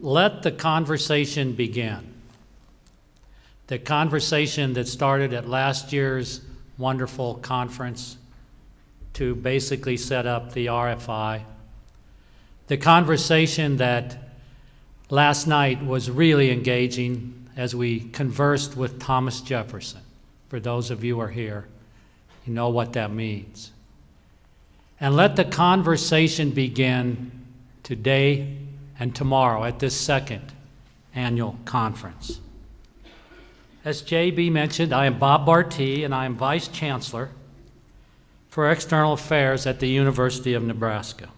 let the conversation begin. The conversation that started at last year's wonderful conference to basically set up the RFI. The conversation that last night was really engaging as we conversed with Thomas Jefferson. For those of you who are here, you know what that means. And let the conversation begin today and tomorrow at this second annual conference. As JB mentioned, I am Bob Bartee, and I am Vice Chancellor for External Affairs at the University of Nebraska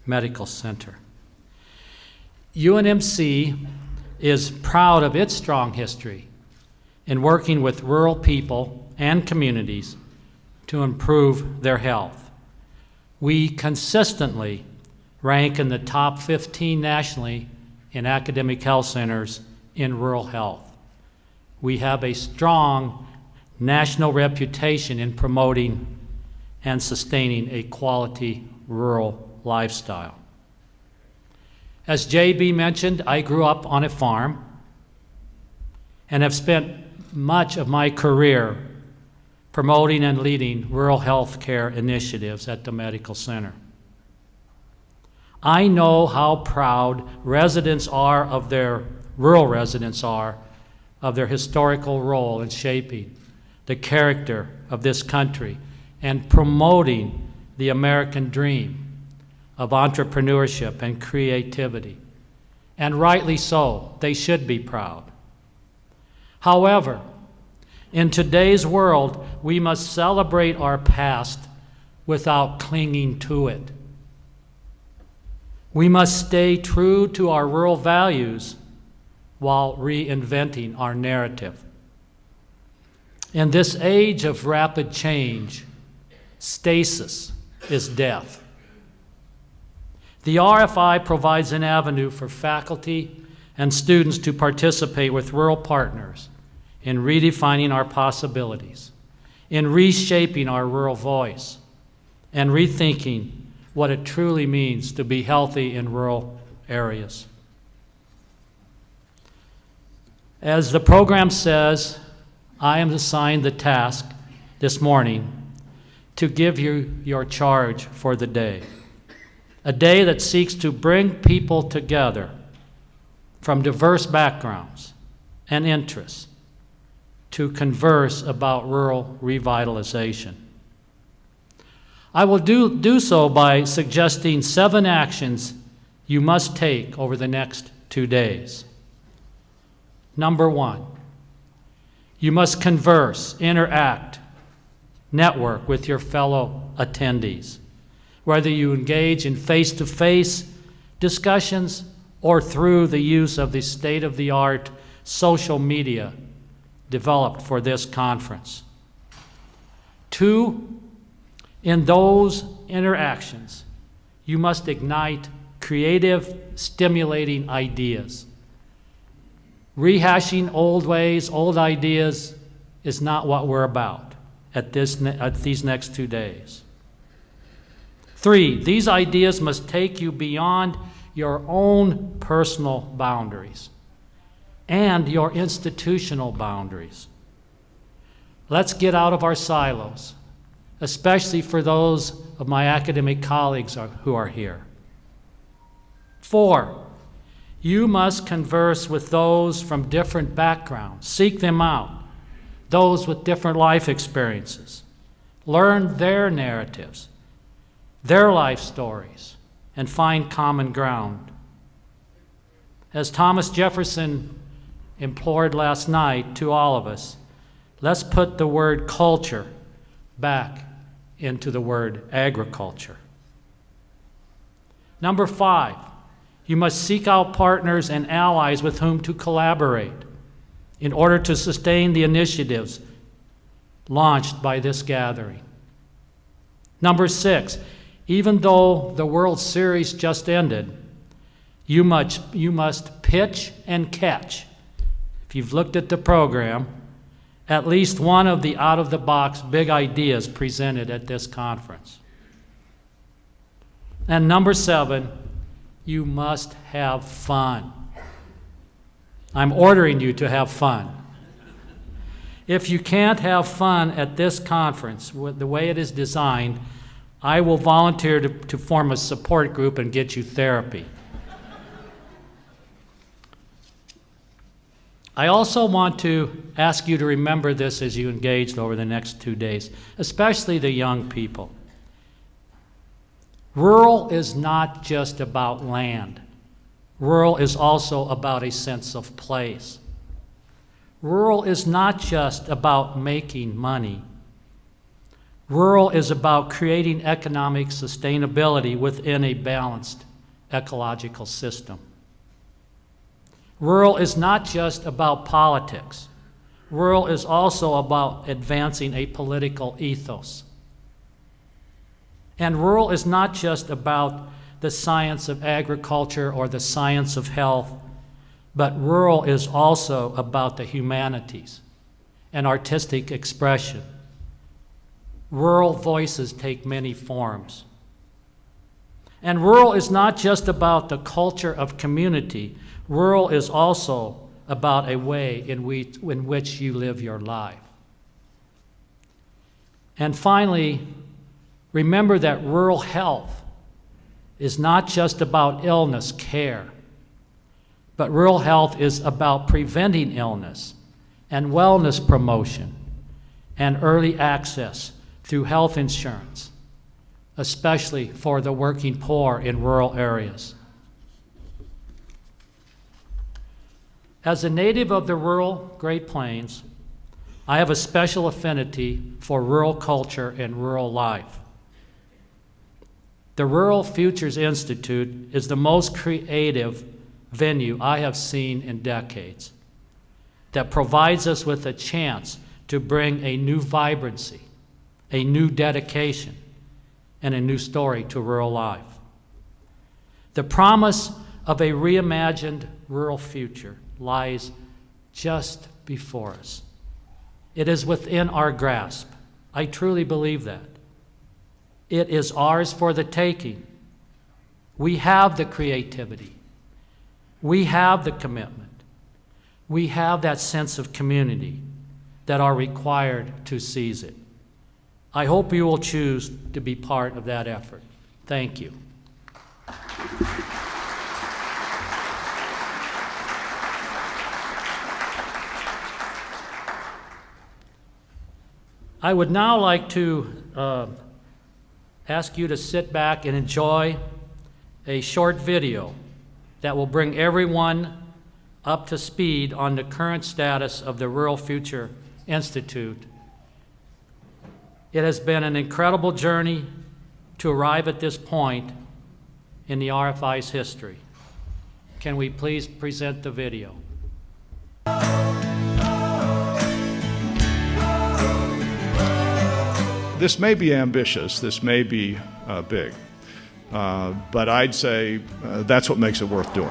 Medical Center. UNMC is proud of its strong history in working with rural people and communities to improve their health. We consistently rank in the top 15 nationally in academic health centers in rural health. We have a strong national reputation in promoting and sustaining a quality rural lifestyle. As JB mentioned, I grew up on a farm and have spent much of my career promoting and leading rural health care initiatives at the medical center. I know how proud rural residents are of their historical role in shaping the character of this country and promoting the American dream of entrepreneurship and creativity. And rightly so, they should be proud. However, in today's world, we must celebrate our past without clinging to it. We must stay true to our rural values while reinventing our narrative. In this age of rapid change, stasis is death. The RFI provides an avenue for faculty and students to participate with rural partners in redefining our possibilities, in reshaping our rural voice, and rethinking what it truly means to be healthy in rural areas. As the program says, I am assigned the task this morning to give you your charge for the day. A day that seeks to bring people together from diverse backgrounds and interests to converse about rural revitalization. I will do so by suggesting 7 actions you must take over the next 2 days. Number 1, you must converse, interact, network with your fellow attendees, whether you engage in face-to-face discussions or through the use of the state-of-the-art social media developed for this conference. 2, in those interactions, you must ignite creative, stimulating ideas. Rehashing old ways, old ideas is not what we're about at these next 2 days. 3, these ideas must take you beyond your own personal boundaries and your institutional boundaries. Let's get out of our silos, especially for those of my academic colleagues who are here. 4, you must converse with those from different backgrounds. Seek them out, those with different life experiences. Learn their narratives, their life stories, and find common ground. As Thomas Jefferson implored last night to all of us, let's put the word culture back into the word agriculture. Number 5, you must seek out partners and allies with whom to collaborate in order to sustain the initiatives launched by this gathering. Number 6, even though the World Series just ended, you must pitch and catch. If you've looked at the program, at least one of the out-of-the-box big ideas presented at this conference. And number 7, You must have fun. I'm ordering you to have fun. If you can't have fun at this conference, the way it is designed, I will volunteer to form a support group and get you therapy. I also want to ask you to remember this as you engage over the next 2 days, especially the young people. Rural is not just about land. Rural is also about a sense of place. Rural is not just about making money. Rural is about creating economic sustainability within a balanced ecological system. Rural is not just about politics. Rural is also about advancing a political ethos. And rural is not just about the science of agriculture or the science of health, but rural is also about the humanities and artistic expression. Rural voices take many forms. And rural is not just about the culture of community. Rural is also about a way in which you live your life. And finally, remember that rural health is not just about illness care, but rural health is about preventing illness and wellness promotion and early access through health insurance, especially for the working poor in rural areas. As a native of the rural Great Plains, I have a special affinity for rural culture and rural life. The Rural Futures Institute is the most creative venue I have seen in decades that provides us with a chance to bring a new vibrancy, a new dedication, and a new story to rural life. The promise of a reimagined rural future lies just before us. It is within our grasp. I truly believe that. It is ours for the taking. We have the creativity. We have the commitment. We have that sense of community that are required to seize it. I hope you will choose to be part of that effort. Thank you. I would now like to ask you to sit back and enjoy a short video that will bring everyone up to speed on the current status of the Rural Future Institute. It has been an incredible journey to arrive at this point in the RFI's history. Can we please present the video? This may be ambitious, this may be big, but I'd say that's what makes it worth doing.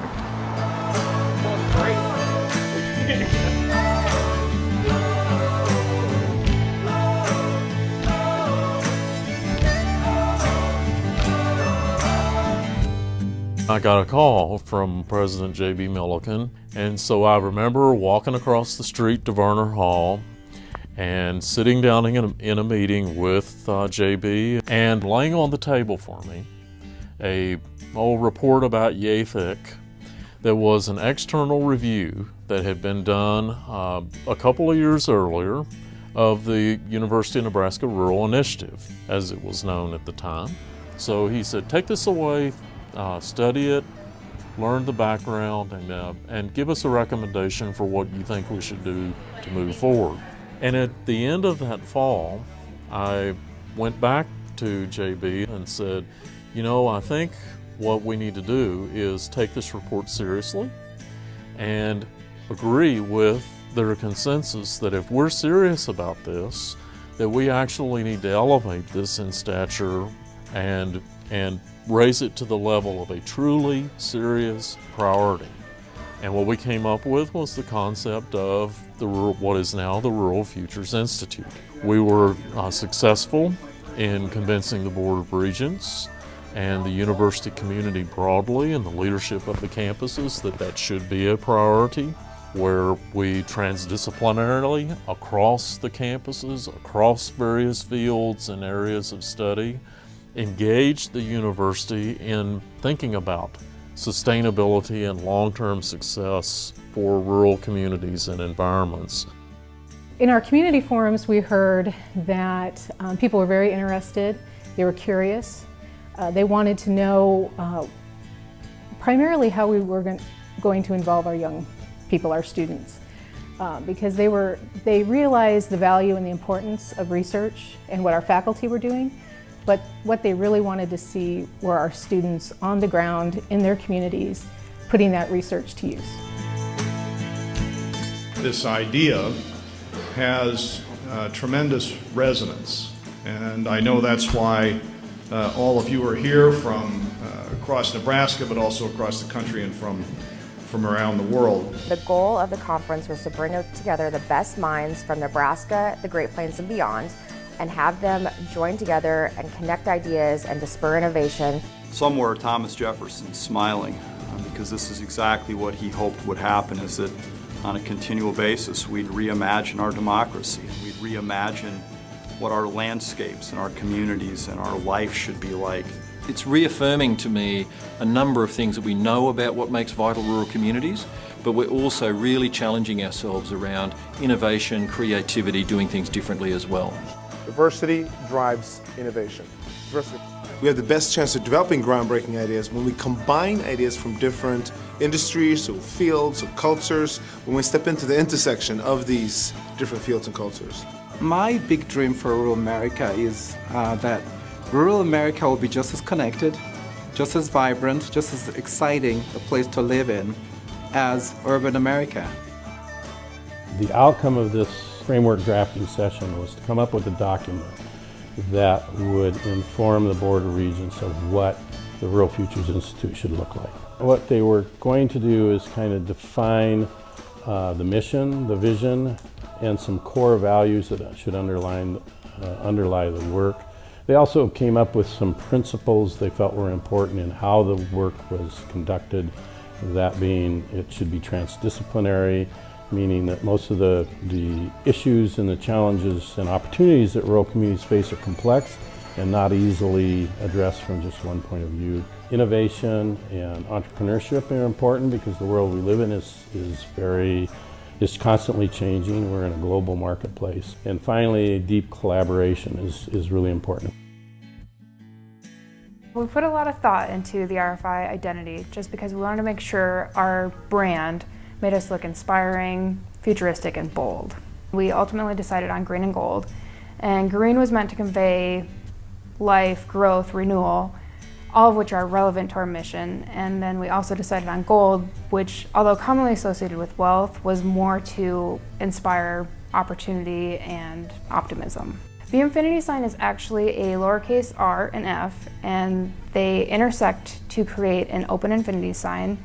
I got a call from President J.B. Milliken, and so I remember walking across the street to Werner Hall and sitting down in a meeting with JB and laying on the table for me a old report about yay thick that was an external review that had been done a couple of years earlier of the University of Nebraska Rural Initiative, as it was known at the time. So he said, take this away, study it, learn the background, and give us a recommendation for what you think we should do to move forward. And at the end of that fall, I went back to JB and said, you know, I think what we need to do is take this report seriously and agree with their consensus that if we're serious about this, that we actually need to elevate this in stature and raise it to the level of a truly serious priority. And what we came up with was the concept of what is now the Rural Futures Institute. We were successful in convincing the Board of Regents and the university community broadly and the leadership of the campuses that should be a priority, where we transdisciplinarily across the campuses, across various fields and areas of study, engage the university in thinking about sustainability and long-term success for rural communities and environments. In our community forums, we heard that people were very interested, they were curious, they wanted to know primarily how we were going to involve our young people, our students, because they realized the value and the importance of research and what our faculty were doing, but what they really wanted to see were our students on the ground in their communities putting that research to use. This idea has tremendous resonance, and I know that's why all of you are here from across Nebraska, but also across the country and from around the world. The goal of the conference was to bring together the best minds from Nebraska, the Great Plains, and beyond, and have them join together and connect ideas and to spur innovation. Somewhere Thomas Jefferson smiling, because this is exactly what he hoped would happen, is that on a continual basis we'd reimagine our democracy, we'd reimagine what our landscapes and our communities and our life should be like. It's reaffirming to me a number of things that we know about what makes vital rural communities, but we're also really challenging ourselves around innovation, creativity, doing things differently as well. Diversity drives innovation. We have the best chance of developing groundbreaking ideas when we combine ideas from different industries or fields or cultures, when we step into the intersection of these different fields and cultures. My big dream for rural America is that rural America will be just as connected, just as vibrant, just as exciting a place to live in as urban America. The outcome of this framework drafting session was to come up with a document that would inform the Board of Regents of what the Rural Futures Institute should look like. What they were going to do is kind of define the mission, the vision, and some core values that should underlie the work. They also came up with some principles they felt were important in how the work was conducted, that being it should be transdisciplinary, meaning that most of the issues and the challenges and opportunities that rural communities face are complex and not easily addressed from just one point of view. Innovation and entrepreneurship are important because the world we live in is constantly changing. We're in a global marketplace. And finally, deep collaboration is really important. We put a lot of thought into the RFI identity just because we wanted to make sure our brand made us look inspiring, futuristic, and bold. We ultimately decided on green and gold, and green was meant to convey life, growth, renewal, all of which are relevant to our mission. And then we also decided on gold, which, although commonly associated with wealth, was more to inspire opportunity and optimism. The infinity sign is actually a lowercase r and f, and they intersect to create an open infinity sign.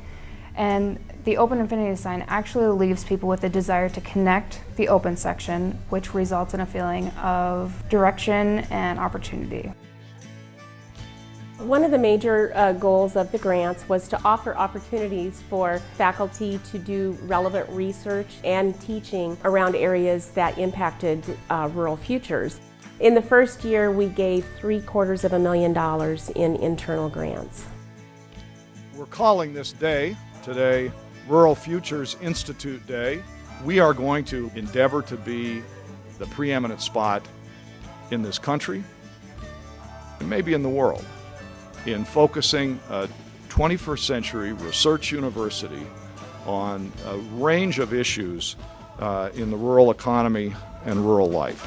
And the open infinity sign actually leaves people with a desire to connect the open section, which results in a feeling of direction and opportunity. One of the major goals of the grants was to offer opportunities for faculty to do relevant research and teaching around areas that impacted rural futures. In the first year, we gave $750,000 in internal grants. We're calling this day today Rural Futures Institute Day. We are going to endeavor to be the preeminent spot in this country and maybe in the world in focusing a 21st century research university on a range of issues in the rural economy and rural life.